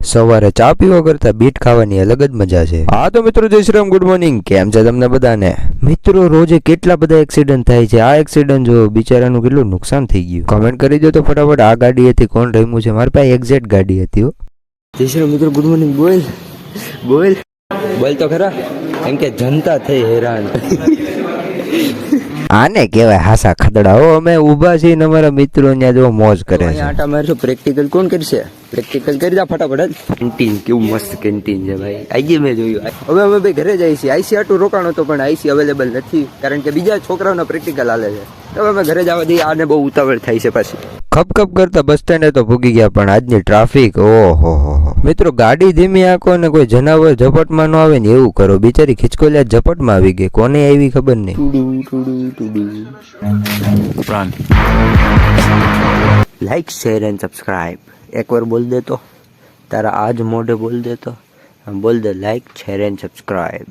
સવારે ચા પીવા કરતા બીટ ખાવાની અલગ જ મજા છે. હા તો મિત્રો જય શ્રી રામ, ગુડ મોર્નિંગ. કેમ છે તમને બધાને? મિત્રો રોજે કેટલા બધા એક્સિડન્ટ થાય છે. આ એક્સિડન્ટ જો બિચારાનું કેટલું નુકસાન થઈ ગયું. કમેન્ટ કરી દો તો ફટાફટ આ ગાડી હતી કોણ રમ્યું છે. મારી પાસે એક્ઝેક્ટ ગાડી હતી હો. જય શ્રી રામ મિત્રો, ગુડ મોર્નિંગ. બોલ બોલ બોલ તો ખરા. એમ કે જનતા થઈ હેરાન. આને કહેવાય હાસા ખદડા. હો અમે ઊભા છીએ ને અમારા મિત્રો ત્યાં જો મોજ કરે છે. આટા મારશું. પ્રેક્ટિકલ કોણ કરશે? પ્રેક્ટિકલ કરી દા ફટાફટ. કેન્ટીન કેવું મસ્ત કેન્ટીન છે ભાઈ. આઈએ મેં જોયું. હવે અમે ભાઈ ઘરે જઈએ છીએ. આઈસી આટલું રોકાણો હતો પણ આઈસી અવેલેબલ નથી કારણ કે બીજા છોકરાઓના પ્રેક્ટિકલ હાલે છે. તો અમે ઘરે જવા દઈએ. આને બહુ ઉતાવળ થાય છે પાછી. ખપ કરતા બસ સ્ટેન્ડે તો ભૂગી ગયા પણ આજની ટ્રાફિક ઓહો મિત્રો. ગાડી ધીમી આંકો ને કોઈ જનાવર ઝપટમાં ન આવે ને એવું કરો. બિચારી ખિચકોલિયા ઝપટમાં આવી ગઈ. કોને આવી ખબર નહીં. Like share and subscribe. એકવાર બોલ દે તો તારા આજ મોઢે બોલ દે તો બોલ દે લાઈક શેર એન્ડ સબસ્ક્રાઇબ.